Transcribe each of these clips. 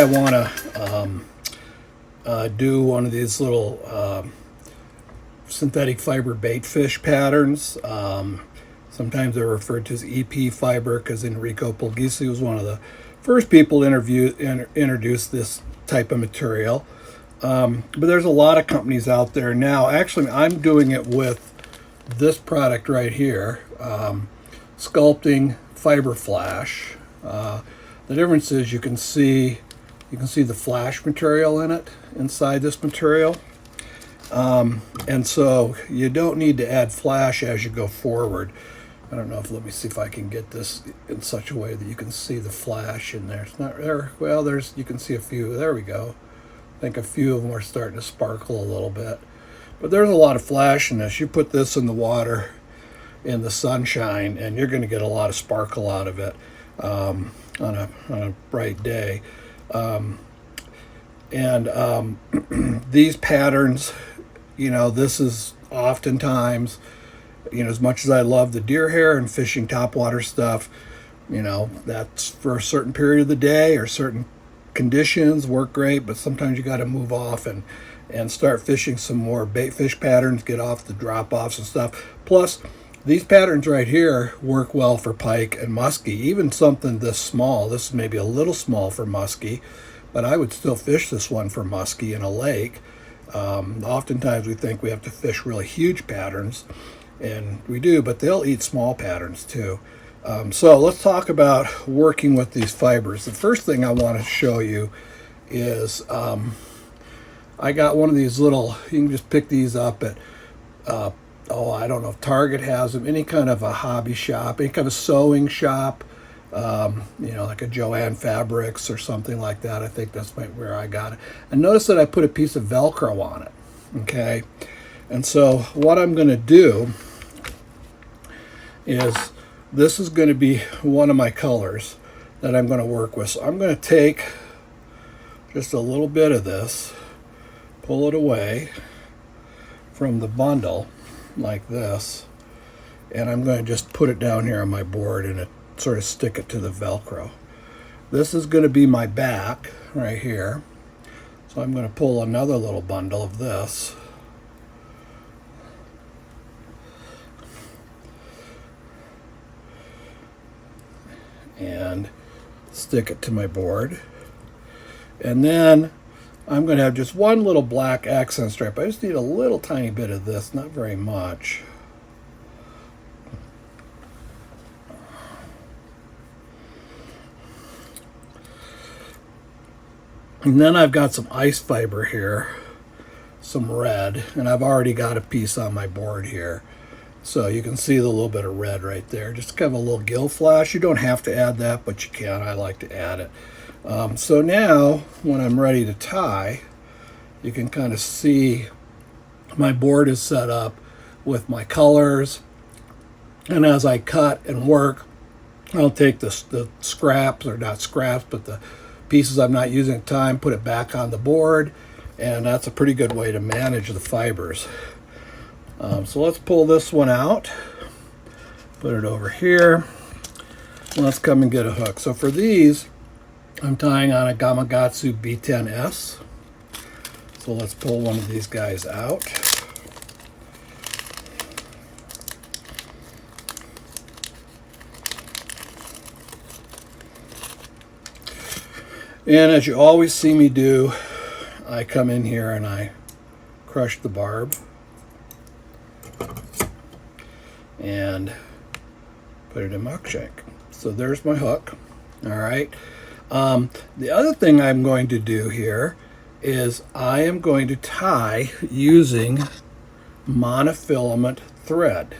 I want to do one of these little synthetic fiber baitfish patterns. Sometimes they're referred to as EP fiber because Enrico Puglisi was one of the first people to introduce this type of material. But there's a lot of companies out there now. Actually, I'm doing it with this product right here, Sculpting Fiber Flash. The difference is you can see the flash material in it inside this material. And so you don't need to add flash as you go forward. I don't know if, let me see if I can get this in such a way that you can see the flash in there. It's not there. Well, you can see a few. There we go. I think a few of them are starting to sparkle a little bit. But there's a lot of flash in this. You put this in the water in the sunshine and you're going to get a lot of sparkle out of it on a bright day. These patterns, this is oftentimes, as much as I love the deer hair and fishing topwater stuff, that's for a certain period of the day or certain conditions work great, but sometimes you got to move off and start fishing some more baitfish patterns, get off the drop-offs and stuff. Plus, these patterns right here work well for pike and musky, even something this small. This is maybe a little small for musky, but I would still fish this one for musky in a lake. Oftentimes we think we have to fish really huge patterns, and we do, but they'll eat small patterns too. So let's talk about working with these fibers. The first thing I want to show you is I got one of these little, you can just pick these up at, I don't know if Target has them, any kind of a hobby shop, any kind of sewing shop, like a Joanne Fabrics or something like that. I think that's where I got it. And notice that I put a piece of Velcro on it, okay? And so what I'm going to do is, this is going to be one of my colors that I'm going to work with. So I'm going to take just a little bit of this, pull it away from the bundle like this, and I'm going to just put it down here on my board and sort of stick it to the Velcro. This is going to be my back right here. So I'm going to pull another little bundle of this. And stick it to my board. And then I'm going to have just one little black accent stripe. I just need a little tiny bit of this, not very much. And then I've got some ice fiber here, some red, and I've already got a piece on my board here. So you can see the little bit of red right there. Just kind of a little gill flash. You don't have to add that, but you can. I like to add it. So now, when I'm ready to tie, you can kind of see my board is set up with my colors. And as I cut and work, I'll take the scraps, or not scraps, but the pieces I'm not using at the time, put it back on the board. And that's a pretty good way to manage the fibers. So let's pull this one out, put it over here. Let's come and get a hook. So for these, I'm tying on a Gamakatsu B10S. So let's pull one of these guys out. And as you always see me do, I come in here and I crush the barb and put it in my hook shank. So there's my hook. All right. The other thing I'm going to do here is I am going to tie using monofilament thread.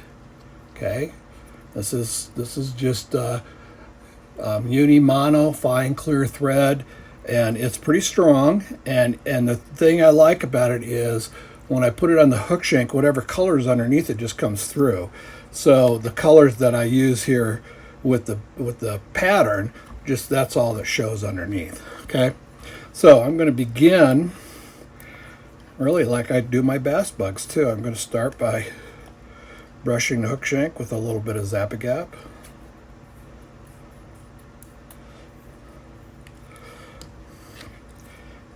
Okay. This is just uni mono fine clear thread, and it's pretty strong. And the thing I like about it is when I put it on the hook shank, whatever color is underneath it just comes through. So the colors that I use here with the pattern, just that's all that shows underneath. Okay, so I'm going to begin really like I do my bass bugs too. I'm going to start by brushing the hook shank with a little bit of Zap-A-Gap.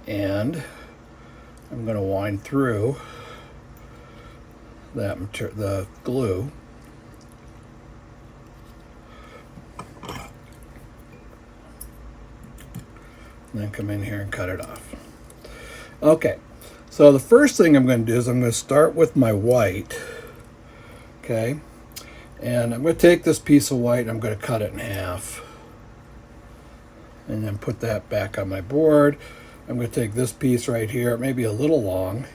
And I'm going to wind through the glue. And then come in here and cut it off. Okay, so the first thing I'm going to do is I'm going to start with my white. Okay, and I'm going to take this piece of white and I'm going to cut it in half. And then put that back on my board. I'm going to take this piece right here, it may be a little long.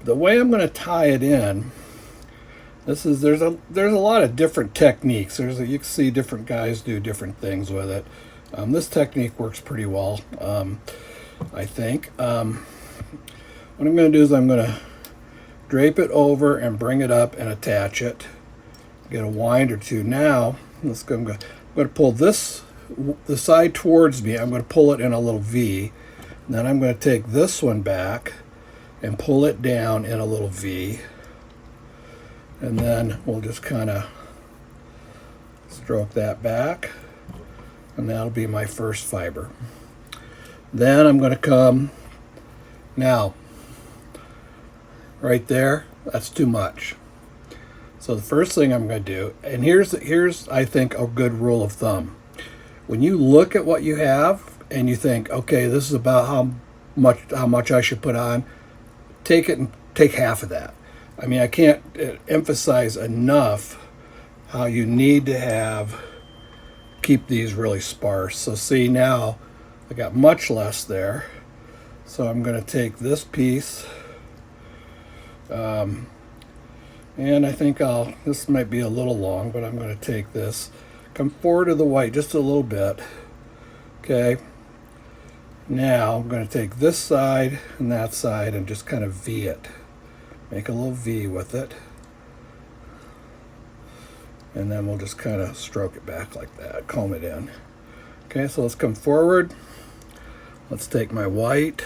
The way I'm going to tie it in, there's a lot of different techniques. You can see different guys do different things with it. This technique works pretty well, I think. What I'm going to do is I'm going to drape it over and bring it up and attach it. Get a wind or two. Now, I'm going to pull the side towards me. I'm going to pull it in a little V. And then I'm going to take this one back and pull it down in a little V. And then we'll just kind of stroke that back. And that'll be my first fiber. Then I'm going to come, now, right there, that's too much. So the first thing I'm going to do, and here's I think a good rule of thumb. When you look at what you have and you think, okay, this is about how much I should put on, take it and take half of that. I mean, I can't emphasize enough how you need to keep these really sparse. So see, now I got much less there. So I'm going to take this piece, and I think this might be a little long, but I'm going to take this, come forward to the white just a little bit. Okay. Now I'm going to take this side and that side and just kind of V it. Make a little V with it. And then we'll just kind of stroke it back like that, comb it in. Okay, so let's come forward. Let's take my white.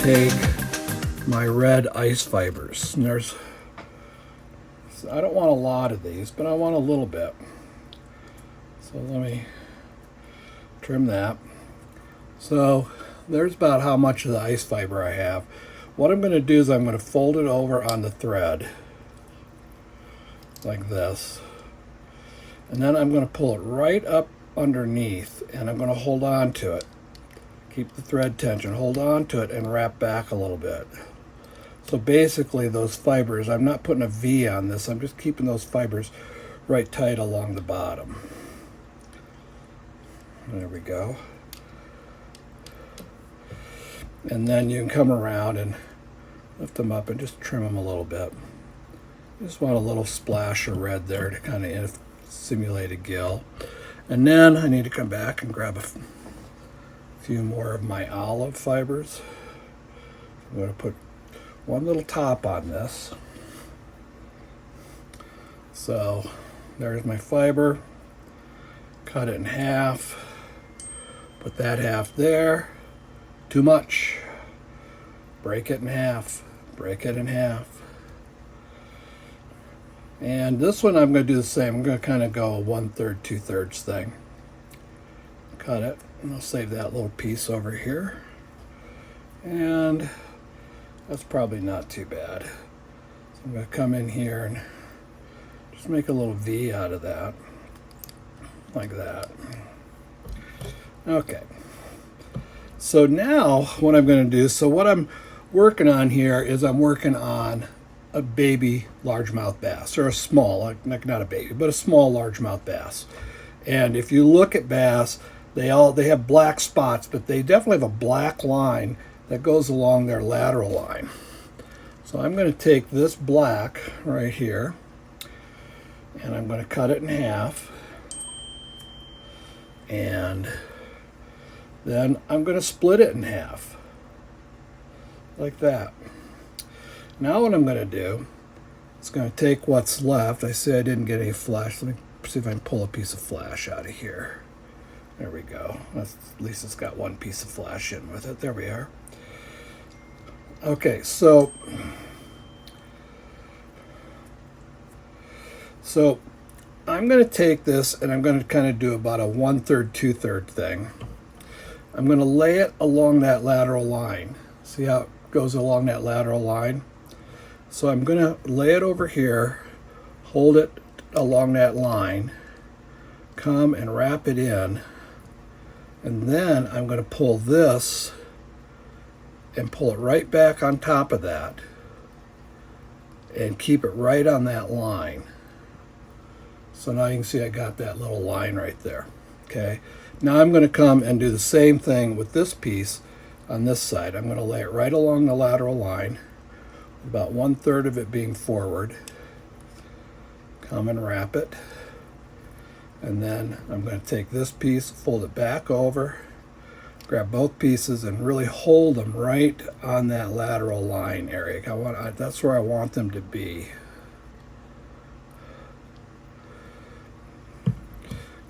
take my red ice fibers. And I don't want a lot of these, but I want a little bit. So let me trim that. So there's about how much of the ice fiber I have. What I'm going to do is I'm going to fold it over on the thread like this. And then I'm going to pull it right up underneath, and I'm going to hold on to it. Keep the thread tension, hold on to it, and wrap back a little bit. So basically those fibers, I'm not putting a V on this, I'm just keeping those fibers right tight along the bottom. There we go. And then you can come around and lift them up and just trim them a little bit. Just want a little splash of red there to kind of simulate a gill. And then I need to come back and grab a few more of my olive fibers. I'm going to put one little top on this. So there's my fiber. Cut it in half. Put that half there. Too much. Break it in half. Break it in half. And this one I'm going to do the same. I'm going to kind of go a 1/3, 2/3 thing. Cut it. And I'll save that little piece over here. And that's probably not too bad. So I'm going to come in here and just make a little V out of that. Like that. Okay. So now what I'm going to do, so what I'm working on here is I'm working on a baby largemouth bass, or a small, like not a baby, but a small largemouth bass. And if you look at bass, they have black spots, but they definitely have a black line that goes along their lateral line. So I'm going to take this black right here, and I'm going to cut it in half, and then I'm going to split it in half, like that. Now what I'm going to do is going to take what's left. I say I didn't get any flesh. Let me see if I can pull a piece of flesh out of here. There we go. At least it's got one piece of flesh in with it. There we are. Okay, so I'm going to take this and I'm going to kind of do about a 1/3, 2/3 thing. I'm going to lay it along that lateral line. See how it goes along that lateral line? So I'm going to lay it over here, hold it along that line, come and wrap it in, and then I'm going to pull this and pull it right back on top of that and keep it right on that line. So now you can see I got that little line right there. Okay. Now I'm going to come and do the same thing with this piece on this side. I'm going to lay it right along the lateral line, about 1/3 of it being forward. Come and wrap it. And then I'm going to take this piece, fold it back over, grab both pieces and really hold them right on that lateral line area. That's where I want them to be.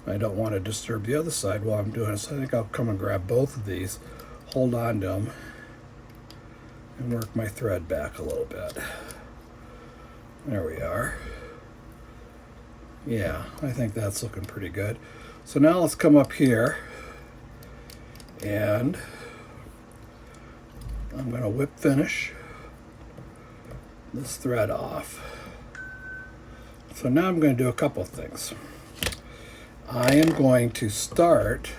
I don't want to disturb the other side while I'm doing it, so I think I'll come and grab both of these, hold on to them, and work my thread back a little bit. There we are. Yeah, I think that's looking pretty good. So now let's come up here, and I'm going to whip finish this thread off. So now I'm going to do a couple things. I am going to start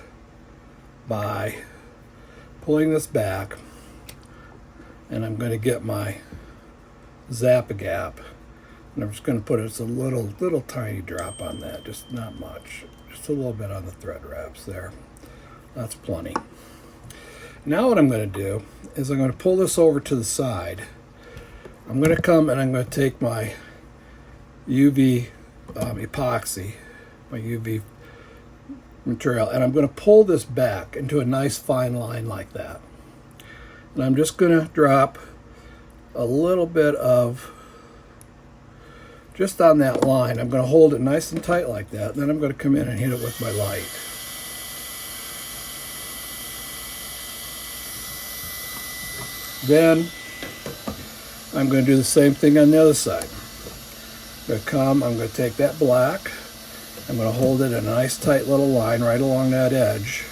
by pulling this back, and I'm going to get my Zap-A-Gap, and I'm just going to put a little tiny drop on that, just not much, just a little bit on the thread wraps there. That's plenty. Now what I'm going to do is I'm going to pull this over to the side. I'm going to come and I'm going to take my UV epoxy, my UV material, and I'm going to pull this back into a nice fine line like that. And I'm just going to drop a little bit of, just on that line, I'm going to hold it nice and tight like that, and then I'm going to come in and hit it with my light. Then I'm going to do the same thing on the other side. I'm going to take that black, I'm going to hold it in a nice tight little line right along that edge.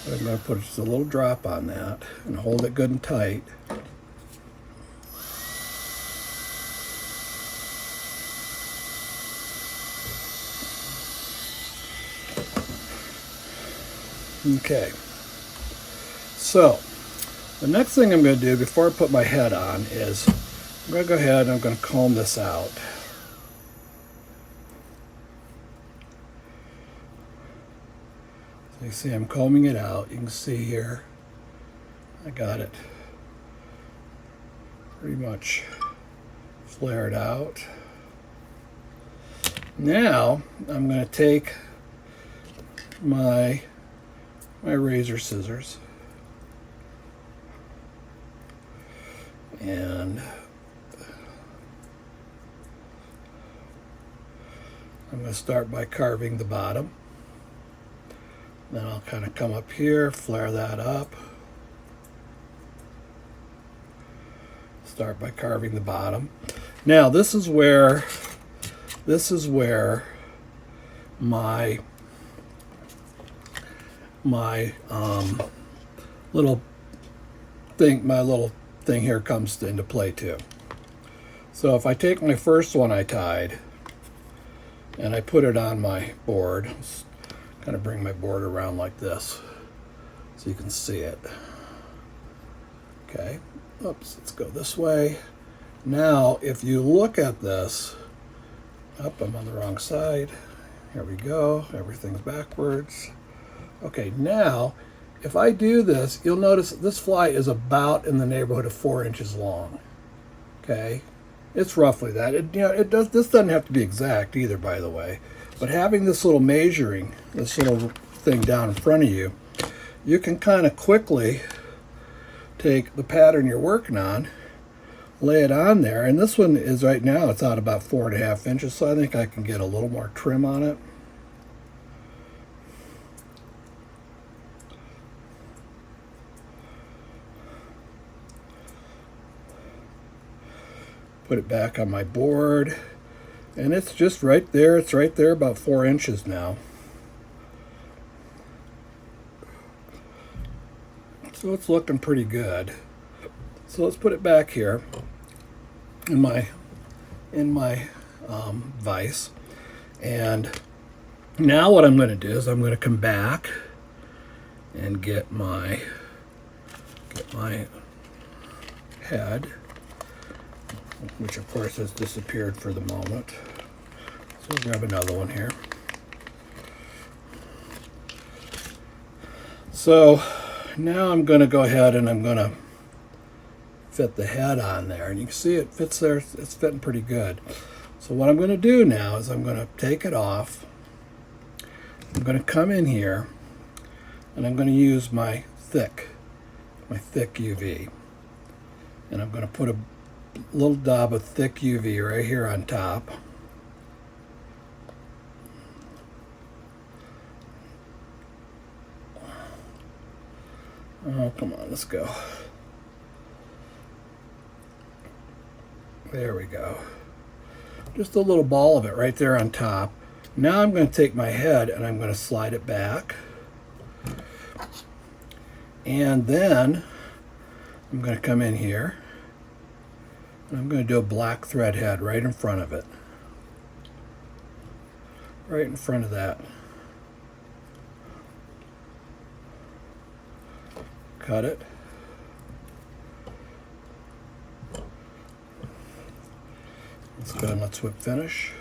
I'm going to put just a little drop on that and hold it good and tight. Okay, so the next thing I'm going to do before I put my head on is I'm going to go ahead and I'm going to comb this out. So you see I'm combing it out. You can see here I got it pretty much flared out. Now I'm going to take my razor scissors and I'm going to start by carving the bottom. Then I'll kind of come up here, flare that up. Start by carving the bottom. Now this is where my little thing here comes into play too. So if I take my first one I tied and I put it on my board, kind of bring my board around like this so you can see it. Okay, oops, let's go this way. Now if you look at this, I'm on the wrong side. Here we go, everything's backwards. Okay, now if I do this, you'll notice this fly is about in the neighborhood of 4 inches long. Okay, it's roughly that. This doesn't have to be exact either, by the way. But having this little this little thing down in front of you, you can kind of quickly take the pattern you're working on, lay it on there, and this one is right now it's out about 4.5 inches, so I think I can get a little more trim on it. Put it back on my board, and it's just right there. It's right there about 4 inches now. So it's looking pretty good. So let's put it back here in my vise. And now what I'm going to do is I'm going to come back and get my head, which of course has disappeared for the moment. So we'll grab another one here. So now I'm going to go ahead and I'm going to fit the head on there, and you can see it fits there. It's fitting pretty good. So what I'm going to do now is I'm going to take it off. I'm going to come in here and I'm going to use my thick UV, and I'm going to put a little dab of thick UV right here on top. Oh, come on, let's go. There we go. Just a little ball of it right there on top. Now I'm going to take my head and I'm going to slide it back. And then I'm going to come in here. I'm going to do a black thread head right in front of it. Right in front of that. Cut it. Let's go and let's whip finish.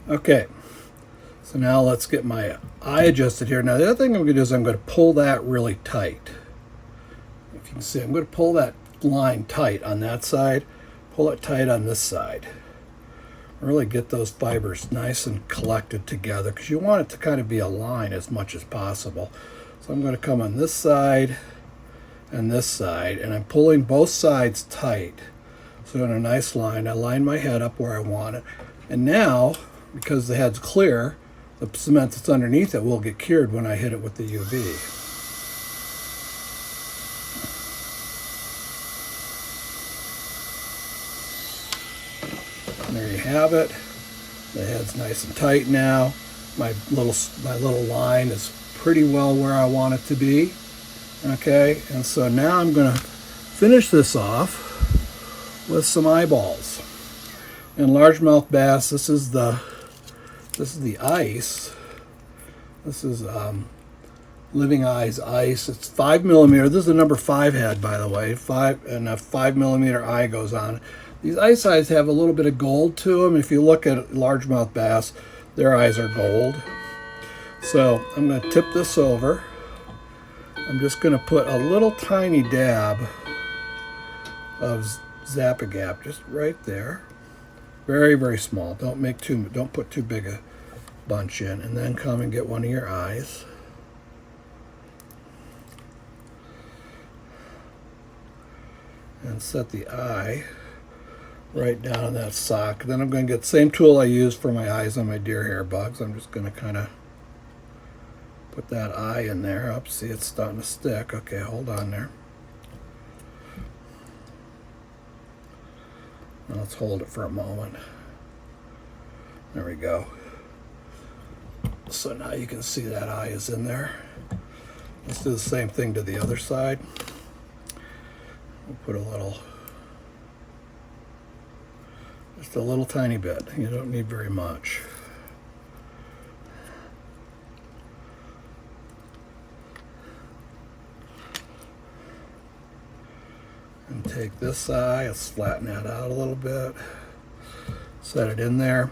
Okay, so now let's get my eye adjusted here. Now the other thing I'm going to do is I'm going to pull that really tight. If you can see, I'm going to pull that line tight on that side, pull it tight on this side. Really get those fibers nice and collected together, because you want it to kind of be a line as much as possible. So I'm going to come on this side and this side, and I'm pulling both sides tight So in a nice line, I line my head up where I want it. And now, because the head's clear, the cement that's underneath it will get cured when I hit it with the UV. And there you have it. The head's nice and tight now. My little line is pretty well where I want it to be. Okay, and so now I'm going to finish this off with some eyeballs. In largemouth bass, this is the ice. This is Living Eyes ice. It's 5 millimeter. This is the number 5 head, by the way. 5 and a 5 millimeter eye goes on. These ice eyes have a little bit of gold to them. If you look at largemouth bass, their eyes are gold. So I'm going to tip this over. I'm just going to put a little tiny dab of Zap-A-Gap just right there. Very, very small. Don't put too big a bunch in. And then come and get one of your eyes. And set the eye right down in that sock. Then I'm going to get the same tool I used for my eyes on my deer hair bugs. I'm just going to kind of put that eye in there. Up, see, it's starting to stick. Okay, hold on there. Now let's hold it for a moment. There we go. So now you can see that eye is in there. Let's do the same thing to the other side. We'll put just a little tiny bit. You don't need very much. And take this eye, let's flatten that out a little bit. Set it in there.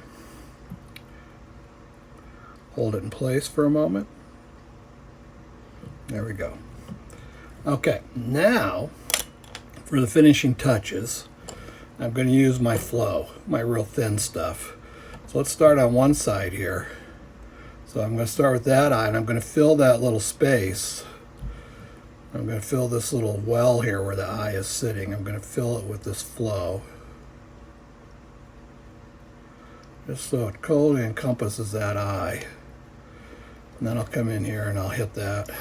Hold it in place for a moment. There we go. Okay, now for the finishing touches, I'm going to use my flow, my real thin stuff. So let's start on one side here. So I'm going to start with that eye, and I'm going to fill that little space. I'm going to fill this little well here where the eye is sitting. I'm going to fill it with this flow, just so it totally encompasses that eye. And then I'll come in here and I'll hit that.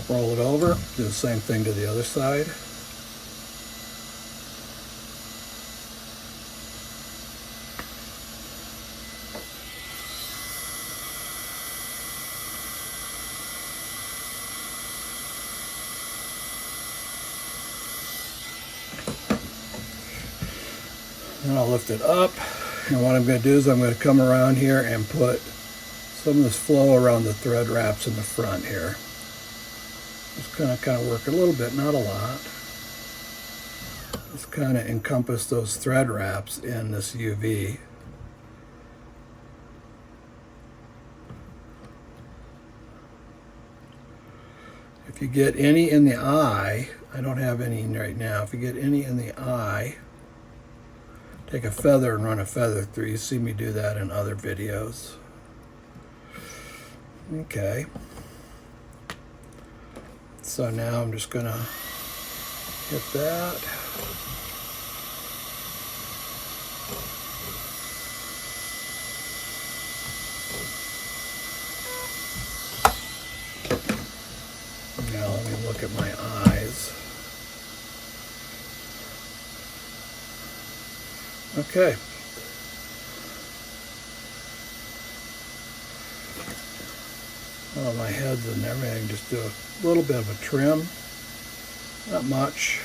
Roll it over, do the same thing to the other side. And I'll lift it up, and what I'm going to do is I'm going to come around here and put some of this flow around the thread wraps in the front here. Just kind of work a little bit, not a lot. Just kind of encompass those thread wraps in this UV. If you get any in the eye, I don't have any right now. If you get any in the eye, take a feather and run a feather through. You see me do that in other videos. Okay. So now I'm just going to hit that. Now let me look at my eyes. Okay. Well, my head's in there. Maybe I can just do a little bit of a trim. Not much.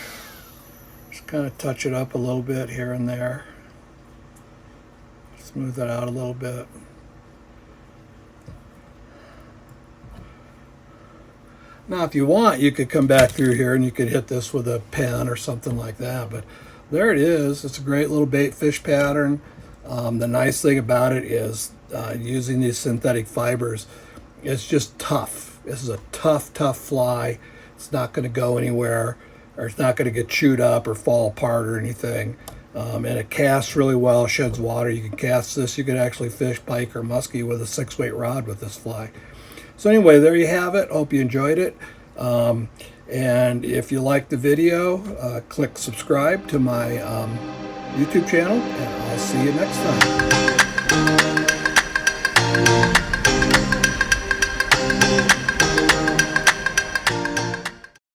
Just kind of touch it up a little bit here and there. Smooth it out a little bit. Now, if you want, you could come back through here and you could hit this with a pen or something like that. But there it is. It's a great little bait fish pattern. The nice thing about it is using these synthetic fibers, it's just tough. This is a tough fly. It's not going to go anywhere, or it's not going to get chewed up or fall apart or anything. And it casts really well, sheds water. You can cast this. You could actually fish pike or musky with a 6-weight rod with this fly. So anyway, there you have it. Hope you enjoyed it. And if you like the video, click subscribe to my YouTube channel, and I'll see you next time.